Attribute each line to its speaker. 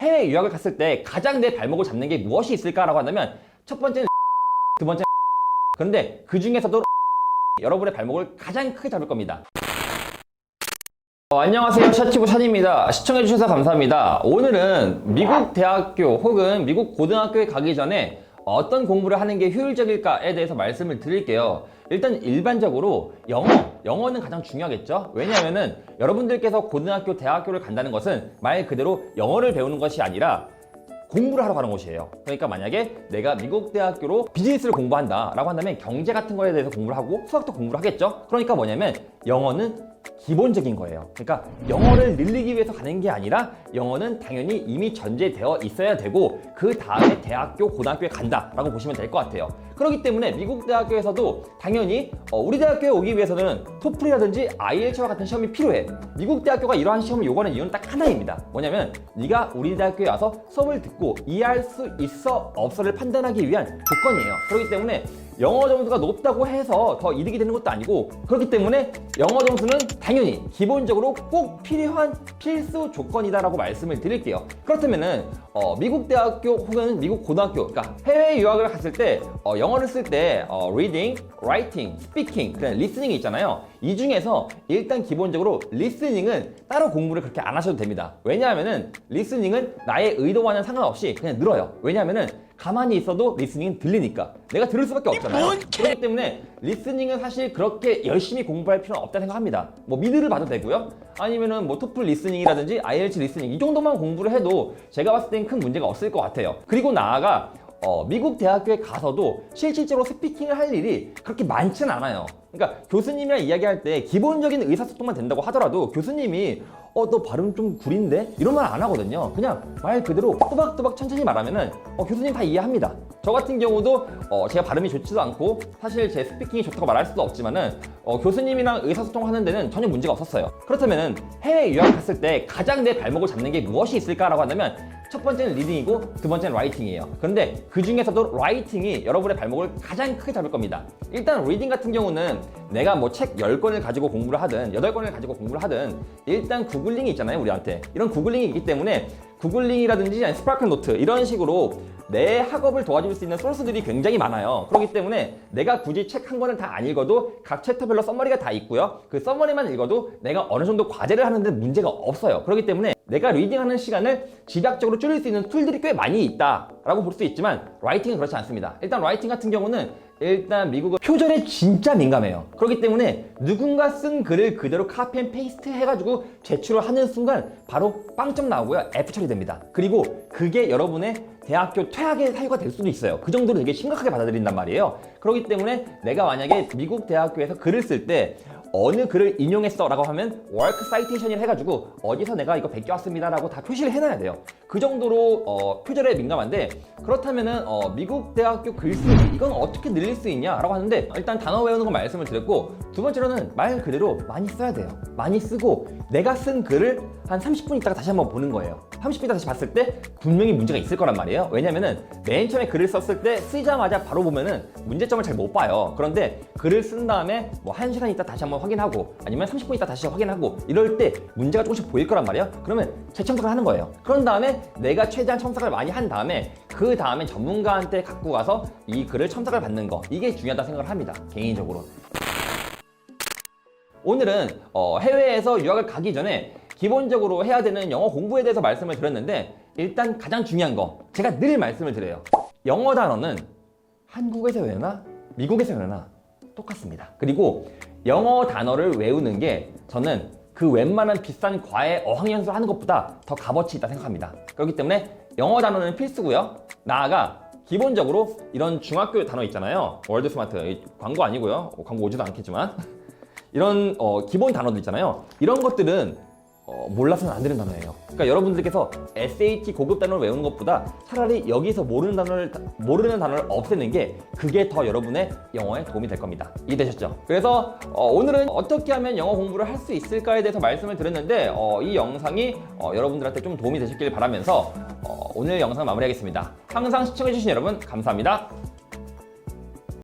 Speaker 1: 해외 유학을 갔을 때 가장 내 발목을 잡는 게 무엇이 있을까라고 한다면 첫 번째는 두 번째는 그런데 그 중에서도 여러분의 발목을 가장 크게 잡을 겁니다. 안녕하세요, 샤치부 샤입니다. 시청해주셔서 감사합니다. 오늘은 미국 대학교 혹은 미국 고등학교에 가기 전에 어떤 공부를 하는 게 효율적일까에 대해서 말씀을 드릴게요. 일단 일반적으로 영어는 가장 중요하겠죠. 왜냐하면은 여러분들께서 고등학교, 대학교를 간다는 것은 말 그대로 영어를 배우는 것이 아니라 공부를 하러 가는 곳이에요. 그러니까 만약에 내가 미국 대학교로 비즈니스를 공부한다 라고 한다면 경제 같은 거에 대해서 공부를 하고 수학도 공부를 하겠죠. 그러니까 뭐냐면 영어는 기본적인 거예요. 그러니까 영어를 늘리기 위해서 가는 게 아니라 영어는 당연히 이미 전제되어 있어야 되고 그 다음에 대학교, 고등학교에 간다라고 보시면 될 것 같아요. 그렇기 때문에 미국 대학교에서도 당연히 우리 대학교에 오기 위해서는 토플이라든지 IELTS와 같은 시험이 필요해. 미국 대학교가 이러한 시험을 요구하는 이유는 딱 하나입니다. 뭐냐면 네가 우리 대학교에 와서 수업을 듣고 이해할 수 있어 없어를 판단하기 위한 조건이에요. 그렇기 때문에 영어 점수가 높다고 해서 더 이득이 되는 것도 아니고, 그렇기 때문에 영어 점수는 당연히 기본적으로 꼭 필요한 필수 조건이다라고 말씀을 드릴게요. 그렇다면은 미국 대학교 혹은 미국 고등학교, 그러니까 해외 유학을 갔을 때 영어를 쓸 때 reading, writing, speaking, 그냥 listening이 있잖아요. 이 중에서 일단 기본적으로 listening은 따로 공부를 그렇게 안 하셔도 됩니다. 왜냐하면은 listening은 나의 의도와는 상관없이 그냥 늘어요. 왜냐하면은 가만히 있어도 리스닝은 들리니까 내가 들을 수밖에 없잖아요. 그렇기 때문에 리스닝은 사실 그렇게 열심히 공부할 필요는 없다 생각합니다. 뭐 미드를 봐도 되고요, 아니면은 뭐 토플 리스닝이라든지 IELTS 리스닝 이 정도만 공부를 해도 제가 봤을 땐 큰 문제가 없을 것 같아요. 그리고 나아가 미국 대학교에 가서도 실질적으로 스피킹을 할 일이 그렇게 많지는 않아요. 그러니까 교수님이랑 이야기할 때 기본적인 의사소통만 된다고 하더라도 교수님이 너 발음 좀 구린데? 이런 말 안 하거든요. 그냥 말 그대로 또박또박 천천히 말하면은 교수님 다 이해합니다. 저 같은 경우도 제가 발음이 좋지도 않고 사실 제 스피킹이 좋다고 말할 수도 없지만은 교수님이랑 의사소통하는 데는 전혀 문제가 없었어요. 그렇다면은 해외 유학 갔을 때 가장 내 발목을 잡는 게 무엇이 있을까라고 한다면 첫 번째는 리딩이고 두 번째는 라이팅이에요. 그런데 그 중에서도 라이팅이 여러분의 발목을 가장 크게 잡을 겁니다. 일단 리딩 같은 경우는 내가 뭐 책 10권을 가지고 공부를 하든 8권을 가지고 공부를 하든 일단 구글링이 있잖아요, 우리한테. 이런 구글링이 있기 때문에 구글링이라든지 스파클 노트 이런 식으로 내 학업을 도와줄 수 있는 소스들이 굉장히 많아요. 그렇기 때문에 내가 굳이 책 한 권을 다 안 읽어도 각 챕터별로 서머리가 다 있고요. 그 서머리만 읽어도 내가 어느 정도 과제를 하는데 문제가 없어요. 그렇기 때문에 내가 리딩하는 시간을 집약적으로 줄일 수 있는 툴들이 꽤 많이 있다라고 볼 수 있지만 라이팅은 그렇지 않습니다. 일단 라이팅 같은 경우는 일단 미국은 표절에 진짜 민감해요. 그렇기 때문에 누군가 쓴 글을 그대로 카피 앤 페이스트 해가지고 제출을 하는 순간 바로 빵점 나오고요, F 처리됩니다. 그리고 그게 여러분의 대학교 퇴학의 사유가 될 수도 있어요. 그 정도로 되게 심각하게 받아들인단 말이에요. 그렇기 때문에 내가 만약에 미국 대학교에서 글을 쓸 때 어느 글을 인용했어 라고 하면 work citation을 해가지고 어디서 내가 이거 베껴왔습니다 라고 다 표시를 해놔야 돼요. 그 정도로 표절에 민감한데, 그렇다면은 미국 대학교 글쓰기 이건 어떻게 늘릴 수 있냐 라고 하는데, 일단 단어 외우는 거 말씀을 드렸고, 두 번째로는 말 그대로 많이 써야 돼요. 많이 쓰고 내가 쓴 글을 한 30분 있다가 다시 한번 보는 거예요. 30분 있다가 다시 봤을 때 분명히 문제가 있을 거란 말이에요. 왜냐면은 맨 처음에 글을 썼을 때 쓰자마자 바로 보면은 문제점을 잘 못 봐요. 그런데 글을 쓴 다음에 뭐 1시간 있다 다시 한번 확인하고 아니면 30분 있다 다시 확인하고 이럴 때 문제가 조금씩 보일 거란 말이에요. 그러면 재첨삭을 하는 거예요. 그런 다음에 내가 최대한 첨삭을 많이 한 다음에 그 다음에 전문가한테 갖고 가서 이 글을 첨삭을 받는 거, 이게 중요하다 생각을 합니다, 개인적으로. 오늘은 해외에서 유학을 가기 전에 기본적으로 해야 되는 영어 공부에 대해서 말씀을 드렸는데, 일단 가장 중요한 거 제가 늘 말씀을 드려요. 영어 단어는 한국에서 외우나 미국에서 외우나 똑같습니다. 그리고 영어 단어를 외우는 게 저는 그 웬만한 비싼 과외 어학연수 하는 것보다 더 값어치 있다 생각합니다. 그렇기 때문에 영어 단어는 필수고요. 나아가 기본적으로 이런 중학교 단어 있잖아요. 월드 스마트 광고 아니고요. 광고 오지도 않겠지만 이런 기본 단어들 있잖아요. 이런 것들은 몰라서는 안 되는 단어예요. 그러니까 여러분들께서 SAT 고급 단어를 외우는 것보다 차라리 여기서 모르는 단어를 없애는 게 그게 더 여러분의 영어에 도움이 될 겁니다. 이해되셨죠? 그래서 오늘은 어떻게 하면 영어 공부를 할 수 있을까에 대해서 말씀을 드렸는데 이 영상이 여러분들한테 좀 도움이 되셨길 바라면서 오늘 영상 마무리하겠습니다. 항상 시청해주신 여러분 감사합니다.